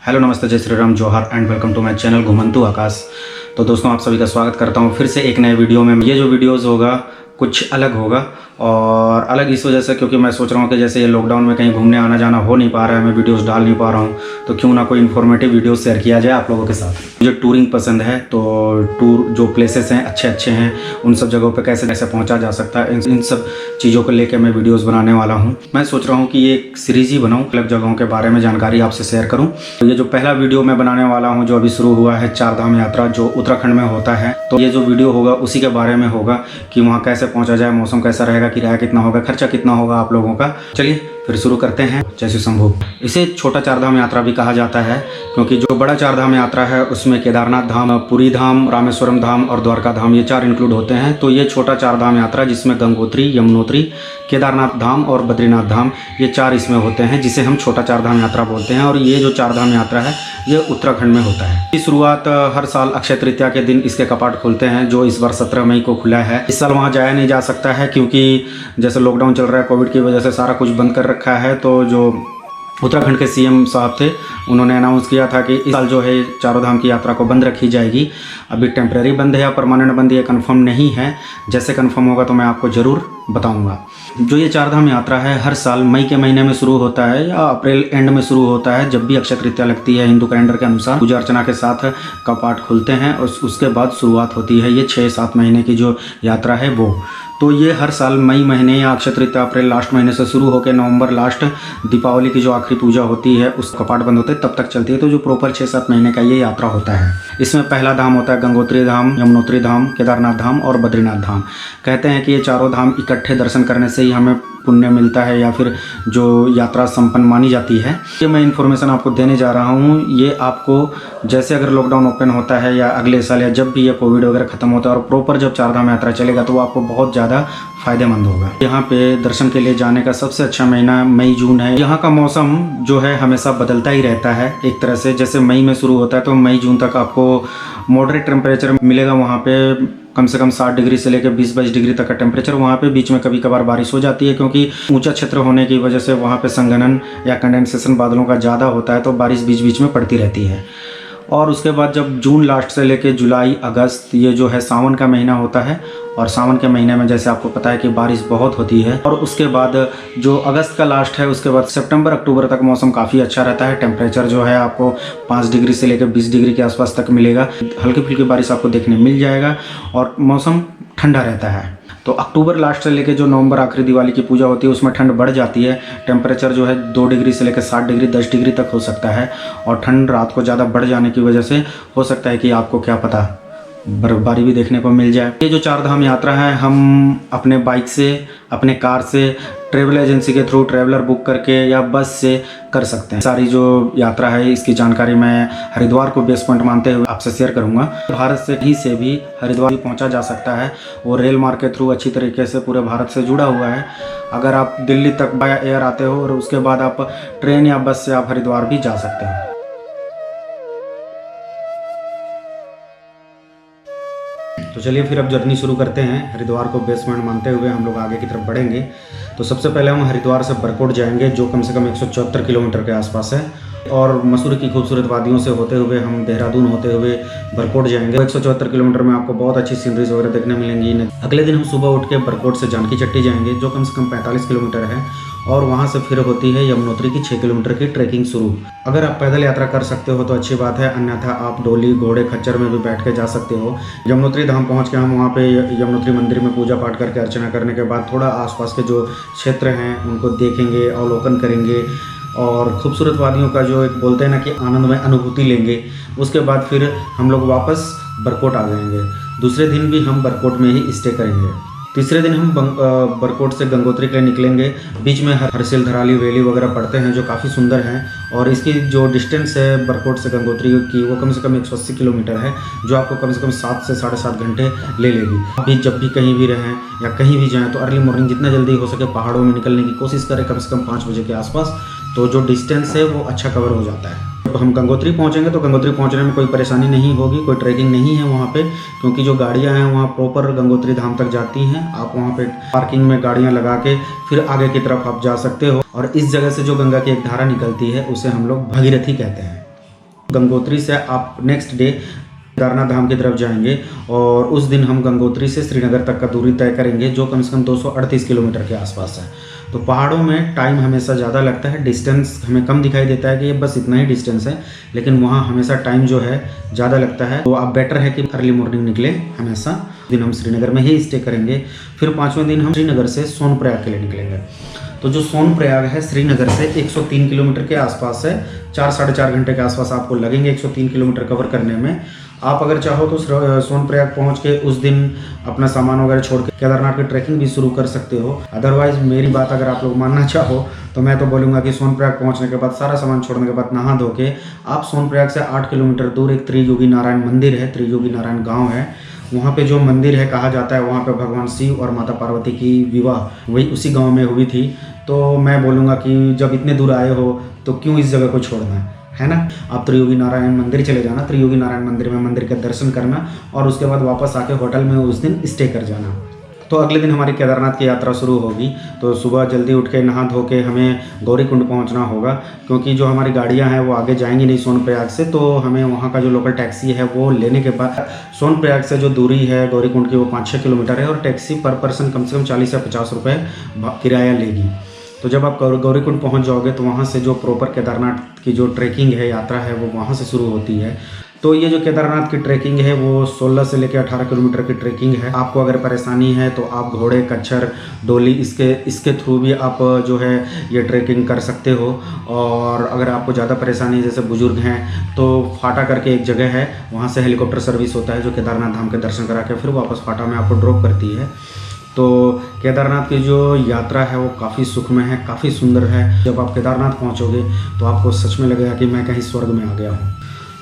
Hello नमस्ते, जय श्री राम, जोहार and welcome to my channel Ghumantu Akash. तो दोस्तों, आप सभी का स्वागत करता हूं फिर से एक नए वीडियो में। ये जो वीडियोस होगा कुछ अलग होगा, और अलग इस वजह से क्योंकि मैं सोच रहा हूँ कि जैसे ये लॉकडाउन में कहीं घूमने आना जाना हो नहीं पा रहा है, मैं वीडियोस डाल नहीं पा रहा हूँ, तो क्यों ना कोई इन्फॉर्मेटिव वीडियो शेयर किया जाए आप लोगों के साथ। मुझे टूरिंग पसंद है, तो टूर जो प्लेसेस हैं अच्छे हैं, उन सब जगहों पर कैसे पहुँचा जा सकता है, इन सब चीज़ों को लेकर मैं वीडियोज़ बनाने वाला हूँ। मैं सोच रहा हूँ कि ये एक सीरीज़ ही बनाऊँ, अलग जगहों के बारे में जानकारी आपसे शेयर करूँ। तो ये जो पहला वीडियो मैं बनाने वाला हूँ, जो अभी शुरू हुआ है, चार धाम यात्रा जो उत्तराखंड में होता है, तो ये जो वीडियो होगा उसी के बारे में होगा कि वहाँ कैसे पहुँचा जाए, मौसम कैसा रहेगा, किराया कितना होगा, खर्चा कितना होगा आप लोगों का। चलिए फिर शुरू करते हैं। जय श्री शंभू। इसे छोटा चार धाम यात्रा भी कहा जाता है, क्योंकि जो बड़ा चार धाम यात्रा है उसमें केदारनाथ धाम, पुरी धाम, रामेश्वरम धाम और द्वारका धाम, ये चार इंक्लूड होते हैं। तो ये छोटा चार धाम यात्रा जिसमें गंगोत्री, यमुनोत्री, केदारनाथ धाम और बद्रीनाथ धाम, ये चार इसमें होते हैं, जिसे हम छोटा चार धाम यात्रा बोलते हैं। और ये जो चार धाम यात्रा है ये उत्तराखंड में होता है। इस शुरुआत हर साल अक्षय तृतीया के दिन इसके कपाट खुलते हैं, जो इस बार 17 मई को खुला है। इस साल वहाँ जाया नहीं जा सकता है क्योंकि जैसे लॉकडाउन चल रहा है, कोविड की वजह से सारा कुछ बंद कर रखा है। तो जो उत्तराखंड के सीएम साहब थे, उन्होंने अनाउंस किया था कि इस साल जो है चारों धाम की यात्रा को बंद रखी जाएगी। अभी टेम्प्रेरी बंद है या परमानेंट बंद, ये कंफर्म नहीं है। जैसे कंफर्म होगा तो मैं आपको ज़रूर बताऊंगा। जो ये चार धाम यात्रा है हर साल मई के महीने में शुरू होता है या अप्रैल एंड में शुरू होता है, जब भी अक्षय तृतीया लगती है हिंदू कैलेंडर के अनुसार। पूजा अर्चना के साथ कपाट खुलते हैं और उसके बाद शुरुआत होती है। ये 6-7 महीने की जो यात्रा है वो, तो ये हर साल मई महीने या अक्षय तृतीया अप्रैल लास्ट महीने से शुरू होकर नवंबर लास्ट दीपावली की जो आखिरी पूजा होती है उस कपाट बंद होते हैं तब तक चलती है। तो जो प्रॉपर 6-7 महीने का ये यात्रा होता है। इसमें पहला धाम होता है गंगोत्री धाम, यमुनोत्री धाम, केदारनाथ धाम और बद्रीनाथ धाम। कहते हैं कि ये चारों धाम इकट्ठे दर्शन करने से ही हमें पुण्य मिलता है या फिर जो यात्रा संपन्न मानी जाती है। ये मैं इन्फॉर्मेशन आपको देने जा रहा हूँ। ये आपको जैसे अगर लॉकडाउन ओपन होता है या अगले साल या जब भी ये कोविड वगैरह खत्म होता है और प्रॉपर जब चार धाम यात्रा चलेगा, तो वो आपको बहुत ज़्यादा फायदेमंद होगा। यहाँ पे दर्शन के लिए जाने का सबसे अच्छा महीना मई जून है। यहाँ का मौसम जो है हमेशा बदलता ही रहता है एक तरह से। जैसे मई में शुरू होता है तो मई जून तक आपको मॉडरेट टेम्परेचर मिलेगा। वहाँ पे कम से कम 60 डिग्री से लेकर 20-22 डिग्री तक का टेम्परेचर। वहाँ पे बीच में कभी कभार बारिश हो जाती है, क्योंकि ऊंचा क्षेत्र होने की वजह से वहाँ पे संघनन या कंडेंसेशन बादलों का ज़्यादा होता है, तो बारिश बीच बीच में पड़ती रहती है। और उसके बाद जब जून लास्ट से लेकर जुलाई अगस्त, ये जो है सावन का महीना होता है, और सावन के महीने में जैसे आपको पता है कि बारिश बहुत होती है। और उसके बाद जो अगस्त का लास्ट है, उसके बाद सितंबर अक्टूबर तक मौसम काफ़ी अच्छा रहता है। टेम्परेचर जो है आपको 5 डिग्री से लेकर 20 डिग्री के आसपास तक मिलेगा। हल्की फुल्की बारिश आपको देखने मिल जाएगा और मौसम ठंडा रहता है। तो अक्टूबर लास्ट से लेकर जो नवंबर आखिरी दिवाली की पूजा होती है उसमें ठंड बढ़ जाती है। टेम्परेचर जो है 2 डिग्री से लेकर 60 डिग्री 10 डिग्री तक हो सकता है, और ठंड रात को ज़्यादा बढ़ जाने की वजह से हो सकता है कि आपको क्या पता बर्फबारी भी देखने को मिल जाए। ये जो चार धाम यात्रा है हम अपने बाइक से, अपने कार से, ट्रैवल एजेंसी के थ्रू ट्रैवलर बुक करके या बस से कर सकते हैं। सारी जो यात्रा है इसकी जानकारी मैं हरिद्वार को बेस पॉइंट मानते हुए आपसे शेयर करूंगा। भारत से भी हरिद्वार पहुंचा जा सकता है। वो रेल मार्ग के थ्रू अच्छी तरीके से पूरे भारत से जुड़ा हुआ है। अगर आप दिल्ली तक बाय एयर आते हो और उसके बाद आप ट्रेन या बस से आप हरिद्वार भी जा सकते हैं। तो चलिए फिर अब जर्नी शुरू करते हैं। हरिद्वार को बेस पॉइंट मानते हुए हम लोग आगे की तरफ बढ़ेंगे। तो सबसे पहले हम हरिद्वार से बरकोट जाएंगे, जो कम से कम 174 किलोमीटर के आसपास है, और मसूरी की खूबसूरत वादियों से होते हुए हम देहरादून होते हुए बरकोट जाएंगे। 174 किलोमीटर में आपको बहुत अच्छी सीनरीज वगैरह देखने मिलेंगी। अगले दिन हम सुबह उठ के बरकोट से जानकी चट्टी जाएंगे, जो कम से कम 45 किलोमीटर है, और वहाँ से फिर होती है यमुनोत्री की 6 किलोमीटर की ट्रैकिंग शुरू। अगर आप पैदल यात्रा कर सकते हो तो अच्छी बात है, अन्यथा आप डोली, घोड़े, खच्चर में भी बैठ के जा सकते हो। यमुनोत्री धाम पहुँच के हम वहाँ पे यमुनोत्री मंदिर में पूजा पाठ करके अर्चना करने के बाद थोड़ा आसपास के जो क्षेत्र हैं उनको देखेंगे, अवलोकन करेंगे, और खूबसूरत वादियों का जो एक बोलते हैं ना कि आनंदमय अनुभूति लेंगे। उसके बाद फिर हम लोग वापस बरकोट आ जाएंगे। दूसरे दिन भी हम बरकोट में ही स्टे करेंगे। तीसरे दिन हम बरकोट से गंगोत्री के लिए निकलेंगे। बीच में हरसिल, धराली वैली वगैरह पड़ते हैं जो काफ़ी सुंदर हैं, और इसकी जो डिस्टेंस है बरकोट से गंगोत्री की वो कम से कम 180 किलोमीटर है, जो आपको कम से कम 7 से 7.5 घंटे ले लेगी। अभी जब भी कहीं भी रहें या कहीं भी जाएँ तो अर्ली मॉर्निंग जितना जल्दी हो सके पहाड़ों में निकलने की कोशिश करें, कम से कम 5 बजे के आसपास, तो जो डिस्टेंस है वो अच्छा कवर हो जाता है। जब हम गंगोत्री पहुंचेंगे तो गंगोत्री पहुंचने में कोई परेशानी नहीं होगी, कोई ट्रैकिंग नहीं है वहाँ पे, क्योंकि जो गाड़ियाँ हैं वहाँ प्रॉपर गंगोत्री धाम तक जाती हैं। आप वहाँ पे पार्किंग में गाड़ियाँ लगा के फिर आगे की तरफ आप जा सकते हो। और इस जगह से जो गंगा की एक धारा निकलती है उसे हम लोग भगीरथी कहते हैं। गंगोत्री से आप नेक्स्ट डे केदारनाथ धाम की तरफ जाएंगे और उस दिन हम गंगोत्री से श्रीनगर तक का दूरी तय करेंगे, जो कम से कम 238 किलोमीटर के आसपास है। तो पहाड़ों में टाइम हमेशा ज़्यादा लगता है, डिस्टेंस हमें कम दिखाई देता है कि ये बस इतना ही डिस्टेंस है, लेकिन वहाँ हमेशा टाइम जो है ज़्यादा लगता है। तो आप बेटर है कि अर्ली मॉर्निंग निकले हमेशा। दिन हम श्रीनगर में ही स्टे करेंगे, फिर 5वें दिन हम श्रीनगर से सोनप्रयाग के लिए निकलेंगे। तो जो सोनप्रयाग है श्रीनगर से 103 किलोमीटर के आसपास है, 4 साढ़े 4 घंटे के आसपास आपको लगेंगे 103 किलोमीटर कवर करने में। आप अगर चाहो तो सोनप्रयाग पहुंच के उस दिन अपना सामान वगैरह छोड़ के केदारनाथ की ट्रैकिंग भी शुरू कर सकते हो। अदरवाइज़ मेरी बात अगर आप लोग मानना चाहो तो मैं तो बोलूँगा कि सोनप्रयाग पहुंचने के बाद सारा सामान छोड़ने के बाद नहा धो के आप सोनप्रयाग से 8 किलोमीटर दूर एक त्रियोगी नारायण मंदिर है, त्रियोगी नारायण गाँव है। वहाँ पे जो मंदिर है, कहा जाता है वहाँ पे भगवान शिव और माता पार्वती की विवाह वही उसी गांव में हुई थी। तो मैं बोलूँगा कि जब इतने दूर आए हो तो क्यों इस जगह को छोड़ना है ना। आप त्रियोगी नारायण मंदिर चले जाना, त्रियोगी नारायण मंदिर में मंदिर के दर्शन करना और उसके बाद वापस आके होटल में उस दिन स्टे कर जाना। तो अगले दिन हमारी केदारनाथ की यात्रा शुरू होगी। तो सुबह जल्दी उठ के नहा धो के हमें गौरीकुंड पहुंचना होगा, क्योंकि जो हमारी गाड़ियां हैं वो आगे जाएंगी नहीं सोनप्रयाग से। तो हमें वहां का जो लोकल टैक्सी है वो लेने के बाद सोनप्रयाग से जो दूरी है गौरीकुंड की वो 5-6 किलोमीटर है और टैक्सी पर पर्सन कम से कम 40 या 50 रुपये किराया लेगी। तो जब आप गौरीकुंड पहुंच जाओगे तो वहाँ से जो प्रॉपर केदारनाथ की जो ट्रैकिंग है, यात्रा है, वो वहाँ से शुरू होती है। तो ये जो केदारनाथ की ट्रैकिंग है वो 16 से लेकर 18 किलोमीटर की ट्रैकिंग है। आपको अगर परेशानी है तो आप घोड़े, कच्छर, डोली इसके थ्रू भी आप जो है ये ट्रैकिंग कर सकते हो। और अगर आपको ज़्यादा परेशानी जैसे बुजुर्ग हैं तो फाटा करके एक जगह है, वहाँ से हेलीकॉप्टर सर्विस होता है जो केदारनाथ धाम के दर्शन करा के फिर वापस फाटा में आपको ड्रॉप करती है। तो केदारनाथ की जो यात्रा है वो काफ़ी सुखमय है, काफ़ी सुंदर है। जब आप केदारनाथ पहुंचोगे तो आपको सच में लगेगा कि मैं कहीं स्वर्ग में आ गया हूँ।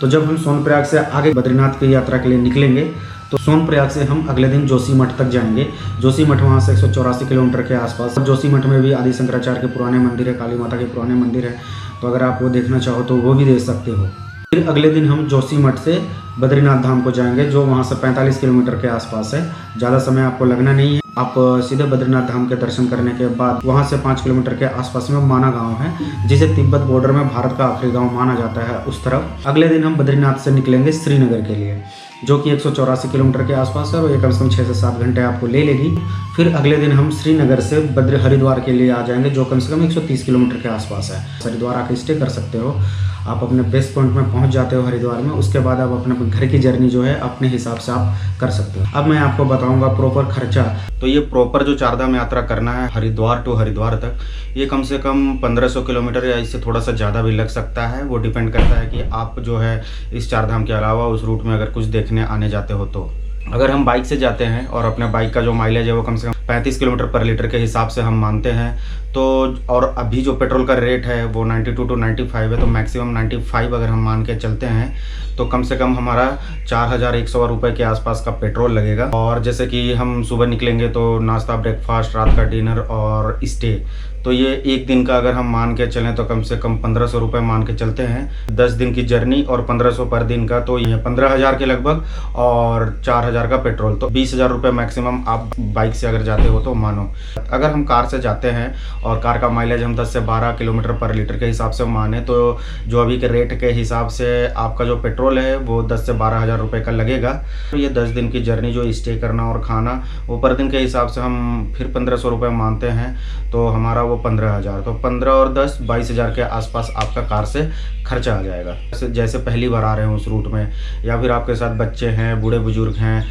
तो जब हम सोनप्रयाग से आगे बद्रीनाथ की यात्रा के लिए निकलेंगे तो सोनप्रयाग से हम अगले दिन जोशीमठ तक जाएंगे। जोशीमठ वहाँ से 184 किलोमीटर के आसपास। जोशीमठ में भी आदि शंकराचार्य के पुराने मंदिर है, काली माता के पुराने मंदिर है, तो अगर आप वो देखना चाहो तो वो भी देख सकते हो। फिर अगले दिन हम जोशीमठ से बद्रीनाथ धाम को जाएंगे, जो वहाँ से 45 किलोमीटर के आसपास है। ज़्यादा समय आपको लगना नहीं है। आप सीधे बद्रीनाथ धाम के दर्शन करने के बाद वहाँ से 5 किलोमीटर के आसपास में माना गांव है, जिसे तिब्बत बॉर्डर में भारत का आखिरी गांव माना जाता है, उस तरफ। अगले दिन हम बद्रीनाथ से निकलेंगे श्रीनगर के लिए, जो कि 184 किलोमीटर के आसपास है और ये कम से कम 6 से 7 घंटे आपको ले लेगी। फिर अगले दिन हम श्रीनगर से हरिद्वार के लिए आ जाएंगे, जो कम से कम 130 किलोमीटर के आसपास है। हरिद्वार आके स्टे कर सकते हो। आप अपने बेस पॉइंट में पहुंच जाते हो हरिद्वार में, उसके बाद आप अपने घर की जर्नी जो है अपने हिसाब से आप कर सकते हो। अब मैं आपको बताऊंगा प्रॉपर खर्चा। तो ये प्रॉपर जो चारधाम यात्रा करना है हरिद्वार टू हरिद्वार तक, ये कम से कम 1500 किलोमीटर या इससे थोड़ा सा ज़्यादा भी लग सकता है। वो डिपेंड करता है कि आप जो है इस चारधाम के अलावा उस रूट में अगर कुछ देखने आने जाते हो तो। अगर हम बाइक से जाते हैं और अपने बाइक का जो माइलेज है वो कम से कम 35 किलोमीटर पर लीटर के हिसाब से हम मानते हैं तो, और अभी जो पेट्रोल का रेट है वो 92 to 95 है, तो मैक्सिमम 95 अगर हम मान के चलते हैं तो कम से कम हमारा 4100 रुपये के आसपास का पेट्रोल लगेगा। और जैसे कि हम सुबह निकलेंगे तो नाश्ता, ब्रेकफास्ट, रात का डिनर और स्टे, तो ये एक दिन का अगर हम मान के चलें तो कम से कम 1500 रुपये मान के चलते हैं। 10 दिन की जर्नी और 1500 पर दिन का, तो ये 15,000 के लगभग और 4000 का पेट्रोल, तो 20,000 रुपये मैक्सिमम आप बाइक से अगर जाते हो तो मानो। अगर हम कार से जाते हैं और कार का माइलेज हम 10 से 12 किलोमीटर पर लीटर के हिसाब से माने तो जो अभी के रेट के हिसाब से आपका जो पेट्रोल है वो 10 से 12,000 रुपये का लगेगा। तो ये 10 दिन की जर्नी जो स्टे करना और खाना वो पर दिन के हिसाब से हम फिर 1500 रुपये मानते हैं, तो हमारा वो 15,000, तो 15 और 10 22,000 के आसपास आपका कार से खर्चा आ जाएगा। जैसे पहली बार आ रहे हैं उस रूट में या फिर आपके साथ बच्चे हैं, बूढ़े बुजुर्ग हैं,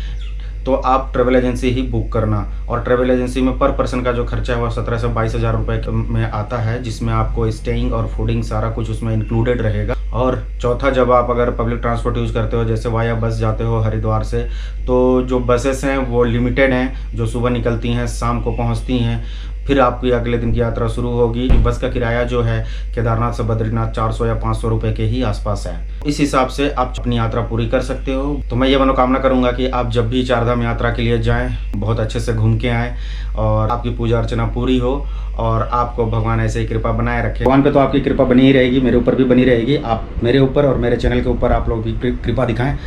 तो आप ट्रैवल एजेंसी ही बुक करना। और ट्रैवल एजेंसी में पर पर्सन का जो खर्चा है वो 17 से 22,000 रुपये में आता है, जिसमें आपको स्टेइंग और फूडिंग सारा कुछ उसमें इंक्लूडेड रहेगा। और चौथा, जब आप अगर पब्लिक ट्रांसपोर्ट यूज़ करते हो, जैसे वाया बस जाते हो हरिद्वार से, तो जो बसेस हैं वो लिमिटेड हैं, जो सुबह निकलती हैं शाम को पहुंचती हैं। फिर आपकी अगले दिन की यात्रा शुरू होगी। बस का किराया जो है केदारनाथ से बद्रीनाथ 400 या 500 रुपये के ही आसपास है। इस हिसाब से आप अपनी यात्रा पूरी कर सकते हो। तो मैं ये मनोकामना करूंगा कि आप जब भी चारधाम यात्रा के लिए जाएं बहुत अच्छे से घूम के आएँ और आपकी पूजा अर्चना पूरी हो और आपको भगवान ऐसे ही कृपा बनाए रखे। भगवान पे तो आपकी कृपा बनी ही रहेगी, मेरे ऊपर भी बनी रहेगी। आप मेरे ऊपर और मेरे चैनल के ऊपर आप लोग भी कृपा दिखाएं।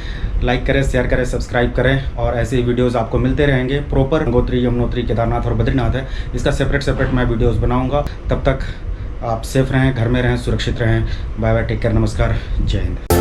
लाइक करें, शेयर करें, सब्सक्राइब करें और ऐसे ही वीडियोस आपको मिलते रहेंगे। प्रॉपर गंगोत्री, यमुनोत्री, केदारनाथ और बद्रीनाथ है, इसका सेपरेट मैं वीडियोस बनाऊंगा। तब तक आप सेफ रहें, घर में रहें, सुरक्षित रहें। बाय बाय, टेक केयर, नमस्कार, जय हिंद।